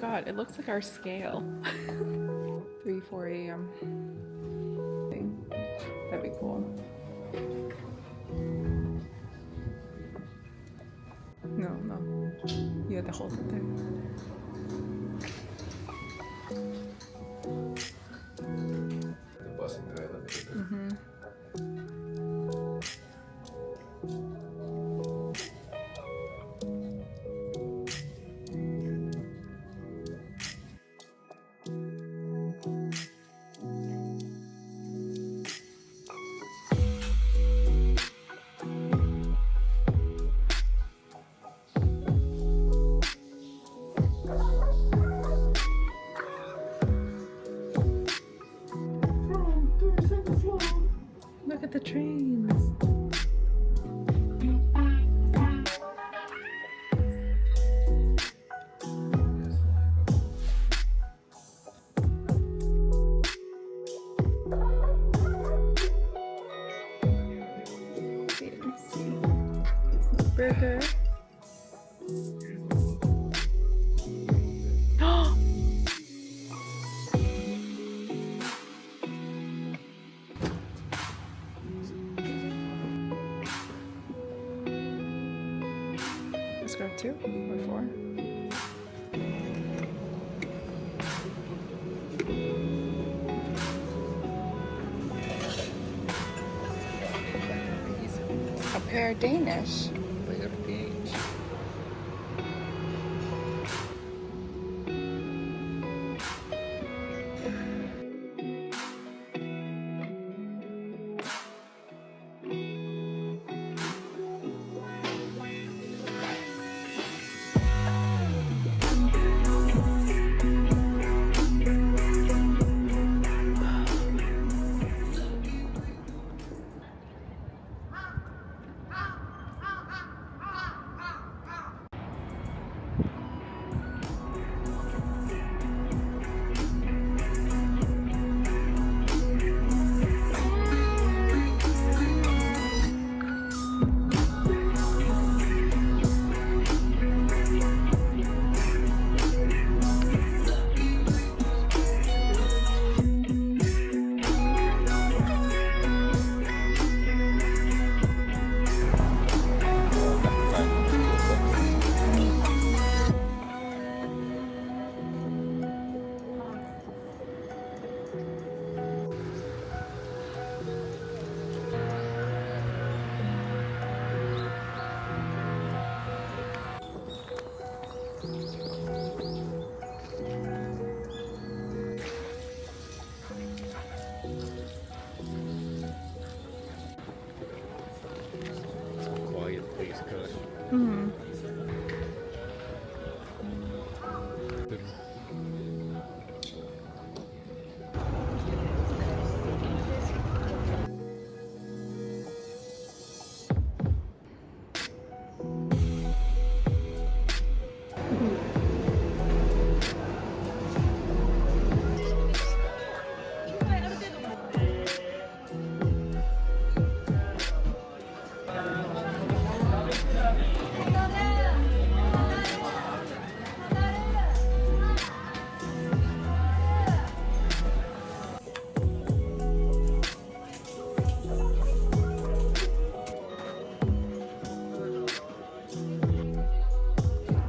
god, it looks like our scale. 3, 4 a.m. thing. That'd be cool. No, no. You have to hold it there. The busing toilet. Mm-hmm. Look at the trains. Wait and see. Burger. Let's grab 2 or 4. A pair Danish. Like a beach. Quiet place, gosh. Hmm.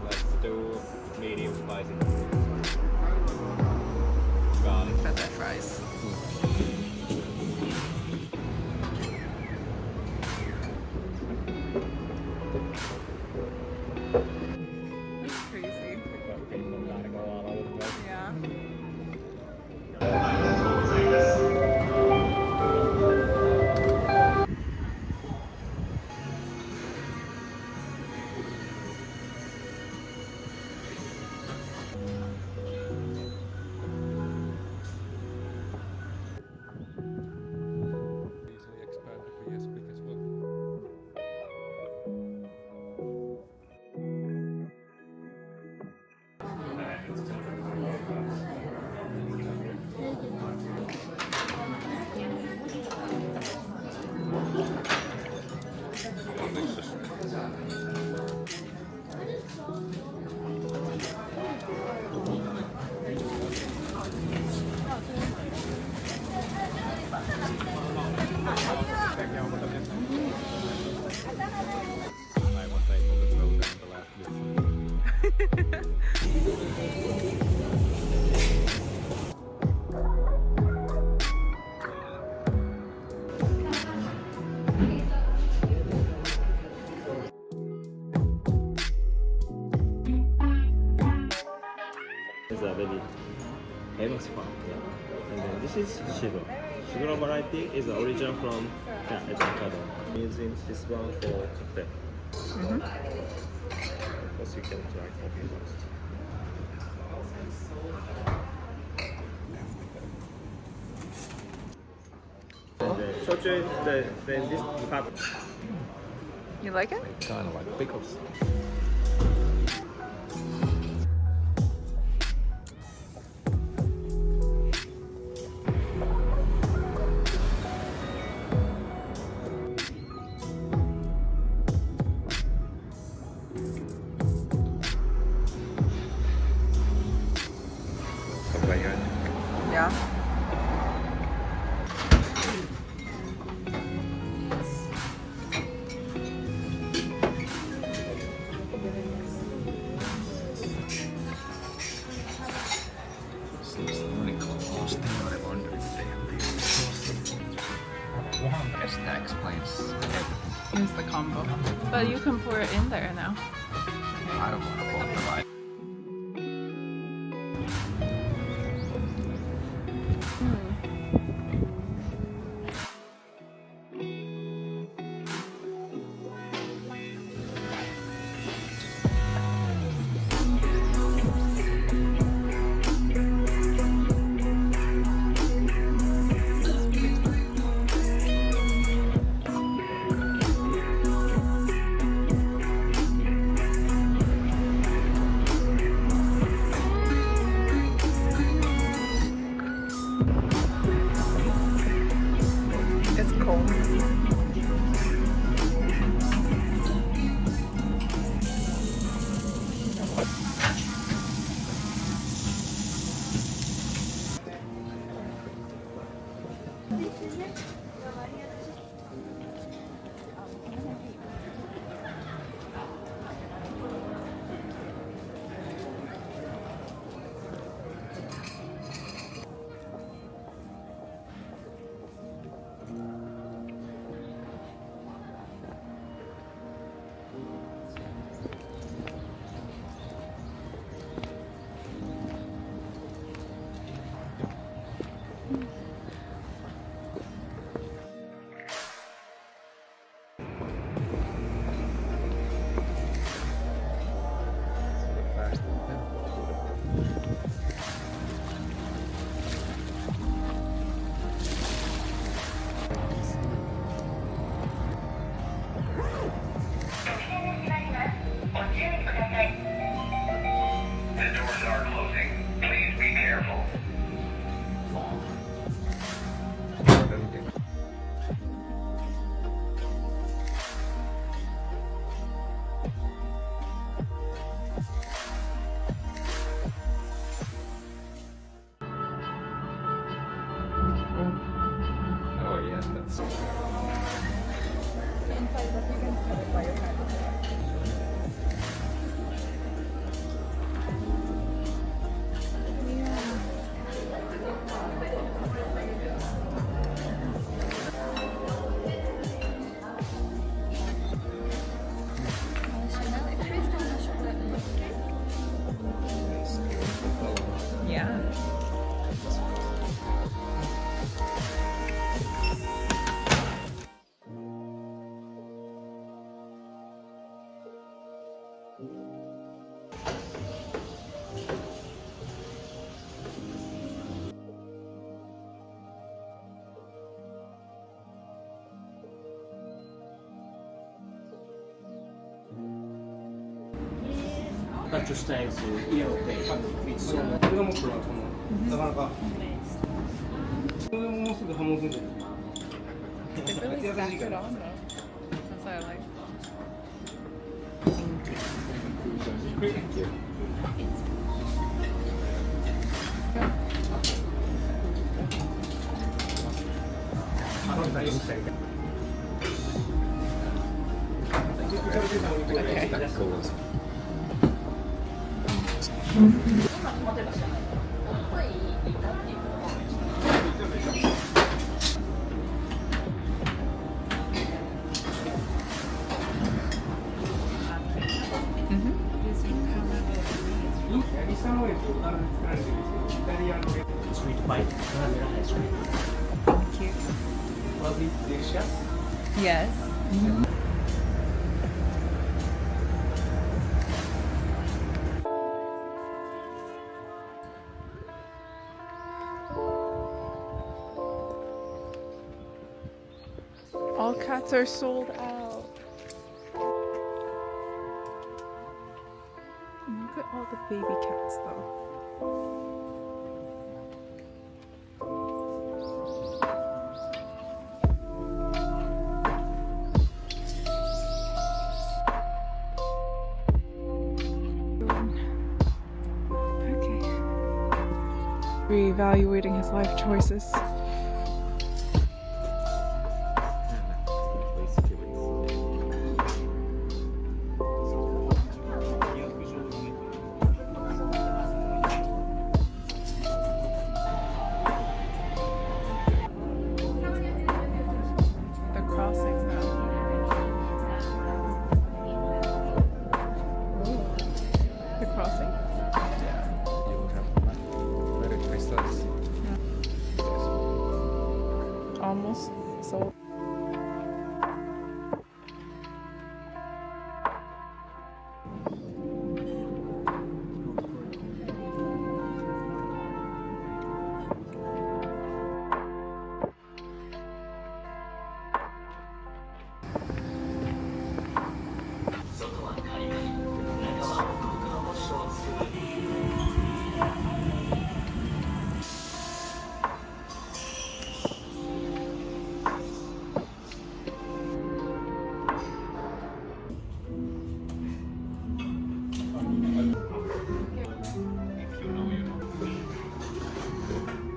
Let's do medium spicy. Garlic. Got that fries. That's crazy. People gotta go all over the place. Yeah. It's a very famous farm. Yeah. And then this is Shiro. Shiro variety is the original from it's avocado. Using this one for cafe. First you can try coffee first. And then shochu is then this part. You like it? Kind of like pickles. Yeah. I guess that explains everything. Here's the combo. But you can pour it in there now. I don't want to pull the right. It's cold. The doors are closing. Please be careful. Oh yes, that's. Yeah. Touch stains in ear tape. It's so これがもっとなかなかこれもうすぐ破門するんだよ They really stacked it on though. That's what I like. That's cool. Sweet pie. Vanilla ice cream. Thank you. Was it delicious? Yes. All cats are sold out. Look at all the baby cats though. Okay. Reevaluating his life choices. The crossing now. The crossing? You have very precise. Almost sold.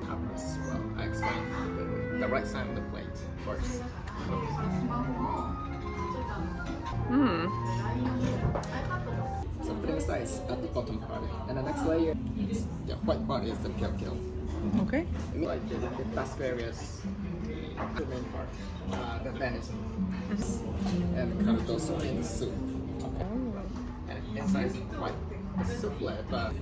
Cameras. Well, I explain the right side of the plate first. So putting size at the bottom part, and the next layer, the white part is the pyeongkil. Okay. Like the best areas, the main part, the venison, and kind of those in the soup. Okay. And inside is quite a souffle, but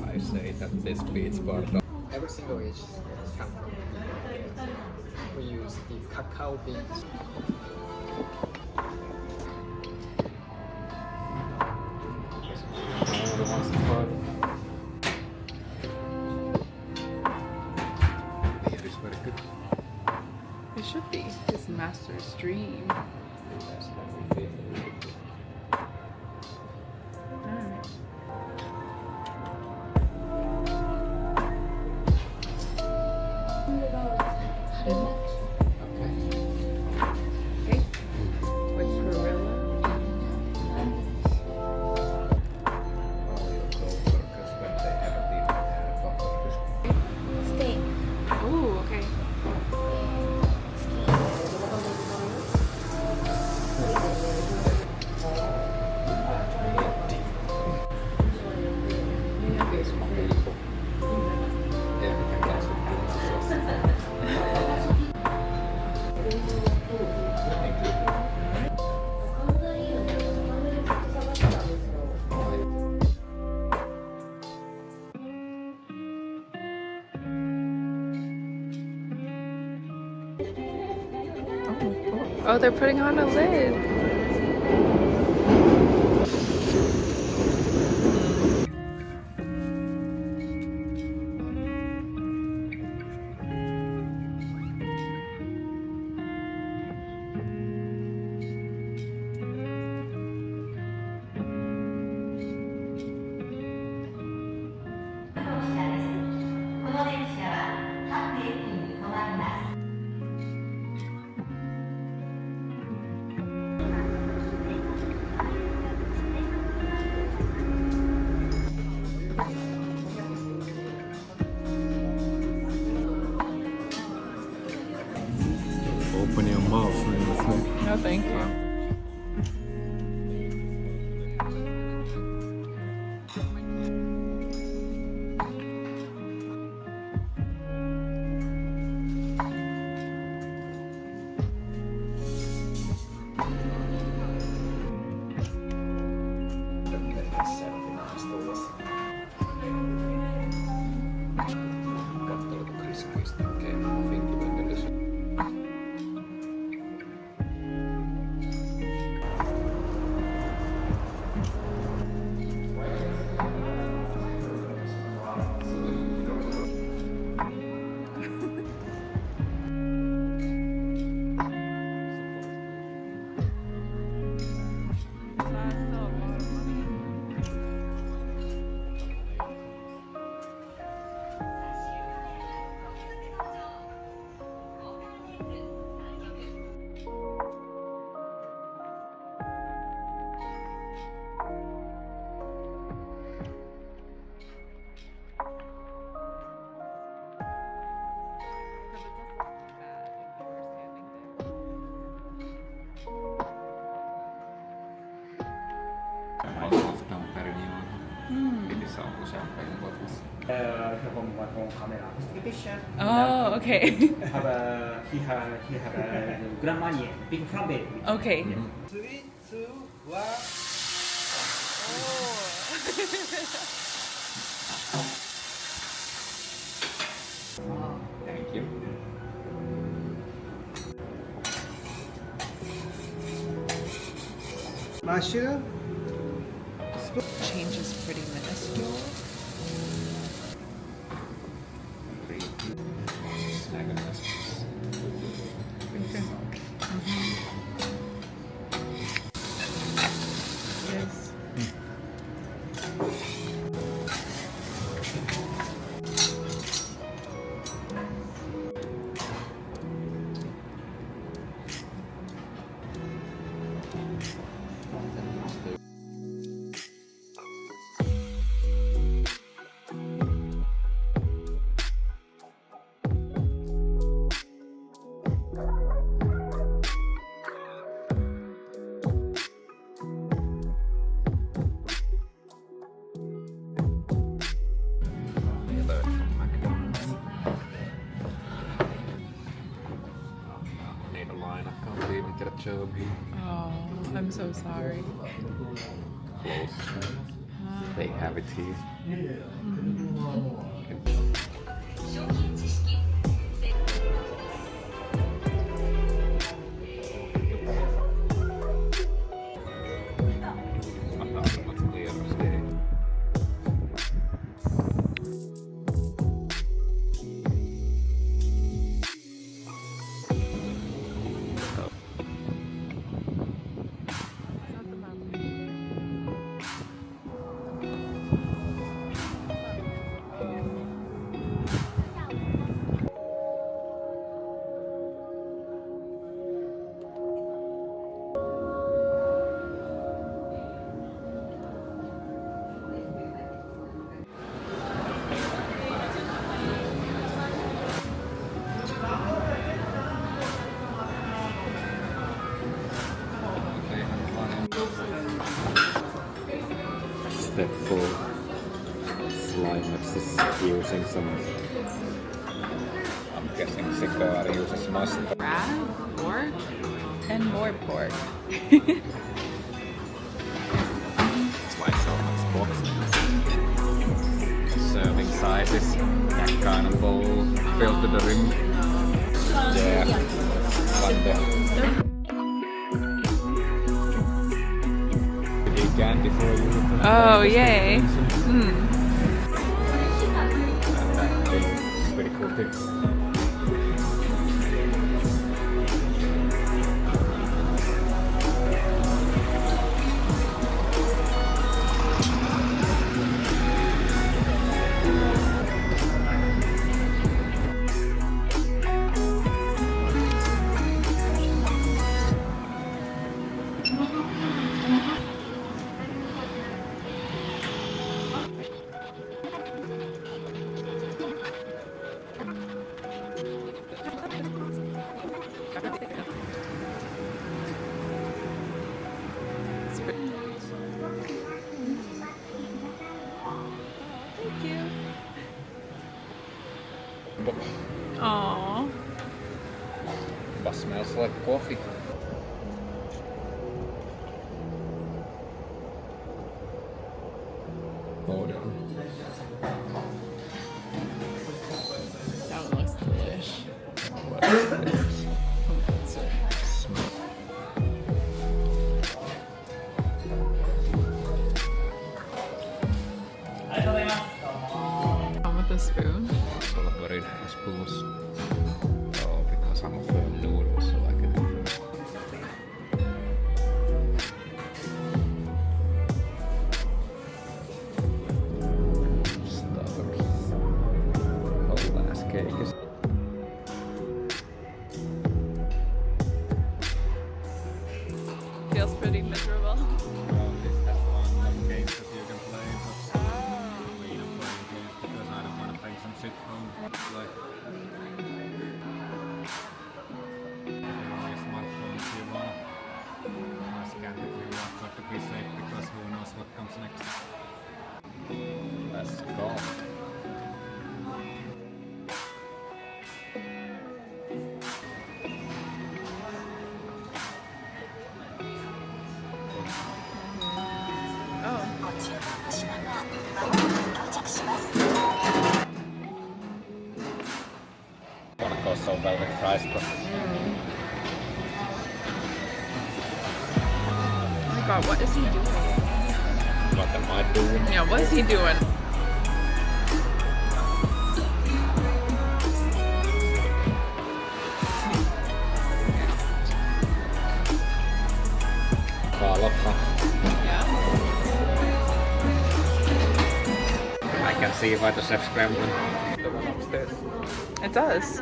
I say that this beats part of every single dish come from. We use the cacao beans. It is very good. It should be. His master's dream. Alright. Okay. With Perilla. Ooh, okay. Oh, they're putting on a lid. Open your mouth, No, thank you. Minecraftan per miljoona. Pitissä on useampia vuotta. He hommar på kamera. Picture. Oh, okay. He have a grandmanier, big from baby. Okay. 3, 2, 1. Thank you. Mushroom. Change is pretty minuscule. Yes. Alert from McDonald's. Need a line. I can't even get a job here. Oh, I'm so sorry. Close. They have it here. Step 4. Slime mixes using some, I'm guessing cigar uses mustard. Crab, pork, and more pork. That's why so much boxes. Serving sizes, that kind of bowl filled to the rim. Yeah, one there. Big candy for you. Oh, yay. Hmm. And that thing is pretty cool too. Thank you. Aww. But smells like coffee. Hold on. That one looks delish. What is this? Smell. Come with a spoon. Full of very nice spoons. Oh, because I'm a firm noodle, so I can. Starters. Oh, last cake is. Feels pretty miserable. This has one of games that you can play, but we don't play games because I don't want to play some shit home. Like, also velvet fries, but Oh my god, what is he doing? what am I doing? Yeah, what is he doing? Yeah. I can see why the chef's scrambling. The one upstairs. It does.